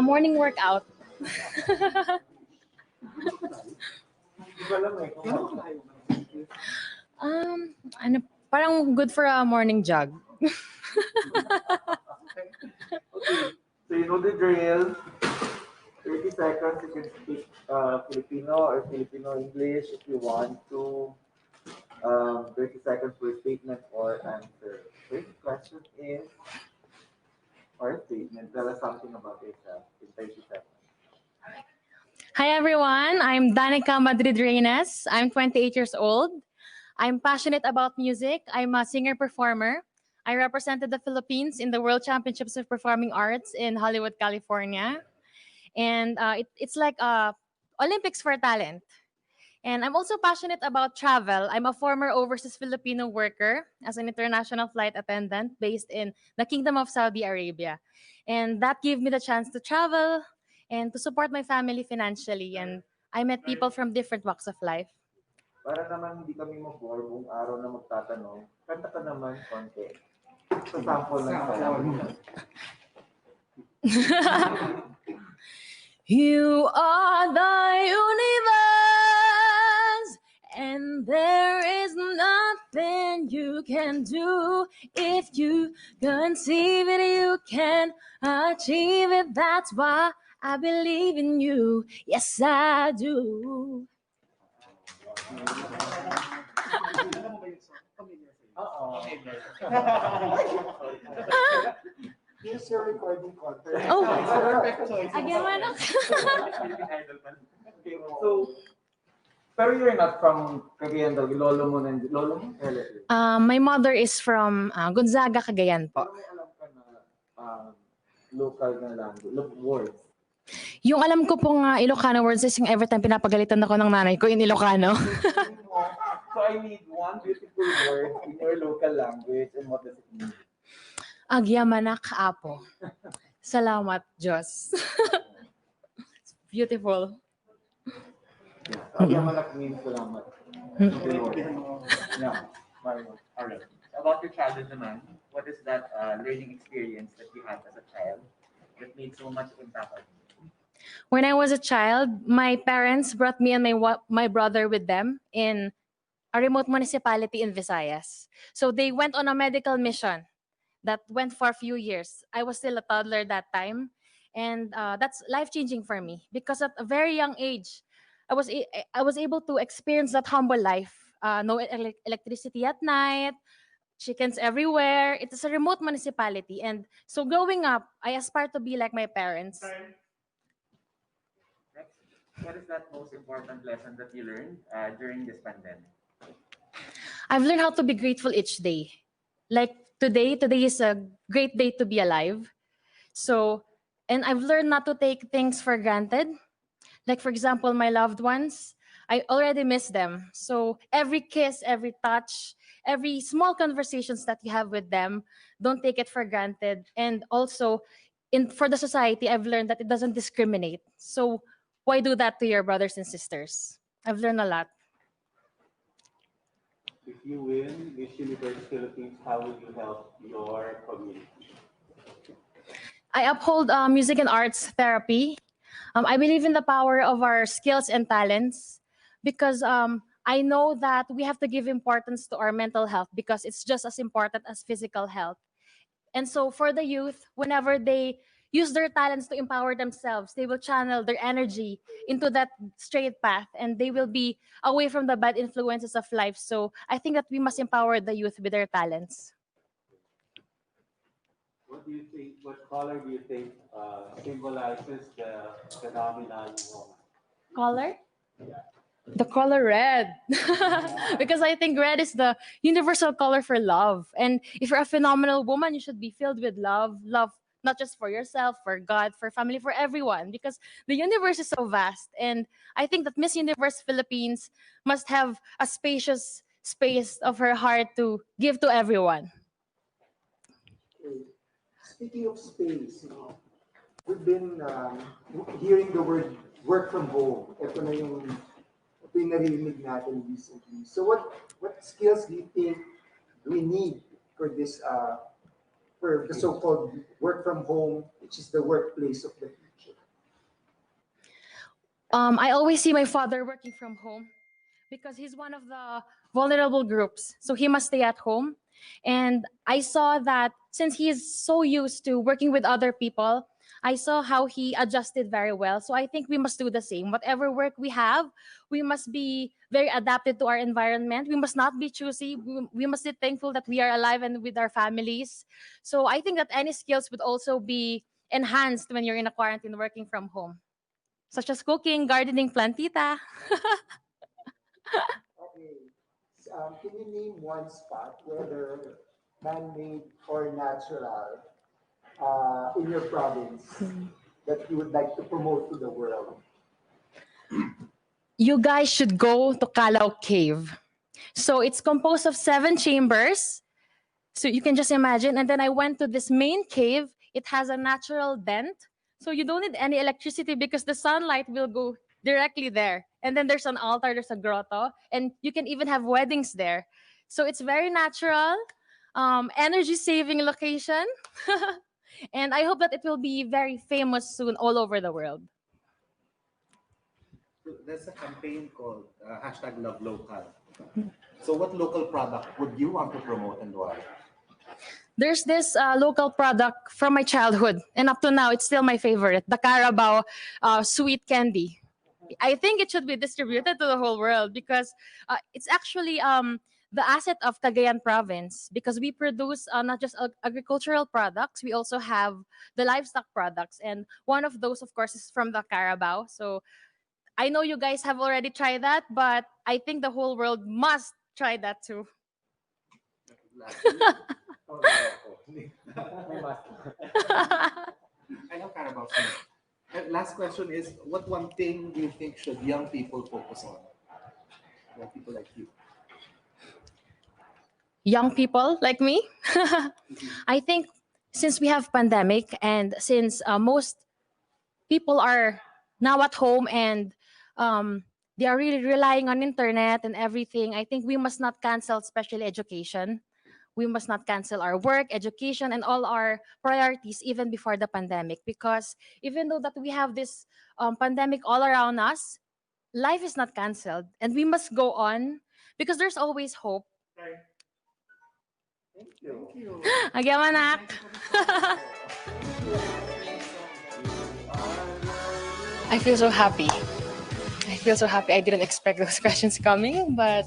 Morning workout. Ano, parang good for a morning jog. Okay, so you know the drill. 30 seconds, you can speak Filipino or Filipino English if you want to. 30 seconds for statement or answer. First question is, or statement, tell us something about yourself in 30 seconds. Hi everyone, I'm Danica Madrid Reynes. I'm 28 years old. I'm passionate about music. I'm a singer-performer. I represented the Philippines in the World Championships of Performing Arts in Hollywood, California. And it's like Olympics for talent. And I'm also passionate about travel. I'm a former overseas Filipino worker as an international flight attendant based in the Kingdom of Saudi Arabia. And that gave me the chance to travel and to support my family financially. And I met people from different walks of life. Para naman hindi kami mag-bore buong araw na magtatanong, kanta ka naman konti. So sample lang sa You are the universe, and there is nothing you can do. If you conceive it, you can achieve it. That's why I believe in you. Yes, I do. Here's your recording contract. Oh, Perfect choice. again, man. So, pero you're not from Cagayan daw, lolo mo relative. My mother is from Gonzaga, Cagayan po. Pero may alam ka na local na language, words. Yung alam ko pong Ilocano words is yung every time pinapagalitan ako ng nanay ko in Ilocano. So I need one beautiful word in your local language, and what does it mean? Agyamanak apo. Salamat, Diyos. It's beautiful. Agyamanak means salamat. Yeah, Mario. All right. About your childhood naman, what is that learning experience that you had as a child that made so much impact on you? When I was a child, my parents brought me and my brother with them in a remote municipality in Visayas. So they went on a medical mission that went for a few years. I was still a toddler that time, and that's life-changing for me because at a very young age, I was able to experience that humble life. No electricity at night, chickens everywhere. It is a remote municipality, and so growing up, I aspire to be like my parents. Next, what is that most important lesson that you learned during this pandemic? I've learned how to be grateful each day. Like today is a great day to be alive. So, and I've learned not to take things for granted. Like for example, my loved ones, I already miss them. So every kiss, every touch, every small conversations that you have with them, don't take it for granted. And also, for the society, I've learned that it doesn't discriminate. So why do that to your brothers and sisters? I've learned a lot. If you win Miss Universe Philippines, how will you help your community? I uphold music and arts therapy. I believe in the power of our skills and talents because I know that we have to give importance to our mental health because it's just as important as physical health. And so for the youth, whenever they use their talents to empower themselves, they will channel their energy into that straight path and they will be away from the bad influences of life. So I think that we must empower the youth with their talents. What do you think, what color do you think symbolizes the phenomenon woman? Color? The color red. Because I think red is the universal color for love. And if you're a phenomenal woman, you should be filled with love. Love not just for yourself, for God, for family, for everyone. Because the universe is so vast. And I think that Miss Universe Philippines must have a spacious space of her heart to give to everyone. Okay. Speaking of space, we've been hearing the word work from home. Ito na yung yung narinig natin recently. So what skills do you think we need for this for the so-called work from home, which is the workplace of the future? I always see my father working from home because he's one of the vulnerable groups. So he must stay at home. And I saw that since he is so used to working with other people, I saw how he adjusted very well. So I think we must do the same. Whatever work we have, we must be very adapted to our environment. We must not be choosy. We must be thankful that we are alive and with our families. So I think that any skills would also be enhanced when you're in a quarantine working from home, such as cooking, gardening, plantita. Okay. Can you name one spot, whether man-made or natural, in your province that you would like to promote to the world? You guys should go to Calao Cave. So it's composed of 7 chambers. So you can just imagine. And then I went to this main cave. It has a natural vent. So you don't need any electricity because the sunlight will go directly there. And then there's an altar, there's a grotto, and you can even have weddings there. So it's very natural, energy saving location. And I hope that it will be very famous soon all over the world. There's a campaign called #LoveLocal. So what local product would you want to promote and why? There's this local product from my childhood, and up to now, it's still my favorite, the Carabao sweet candy. I think it should be distributed to the whole world because it's actually the asset of Cagayan province because we produce not just agricultural products, we also have the livestock products. And one of those, of course, is from the Carabao. So I know you guys have already tried that, but I think the whole world must try that too. Oh, no. May mask. I know Carabao. Last question is, what one thing do you think should young people focus on? Young people like you. Young people like me, I think since we have pandemic and since most people are now at home and they are really relying on internet and everything, I think we must not cancel especially education. We must not cancel our work, education, and all our priorities even before the pandemic. Because even though that we have this pandemic all around us, life is not canceled, and we must go on because there's always hope. Thank you. Thank you. Agyaman, I feel so happy. I feel so happy. I didn't expect those questions coming, but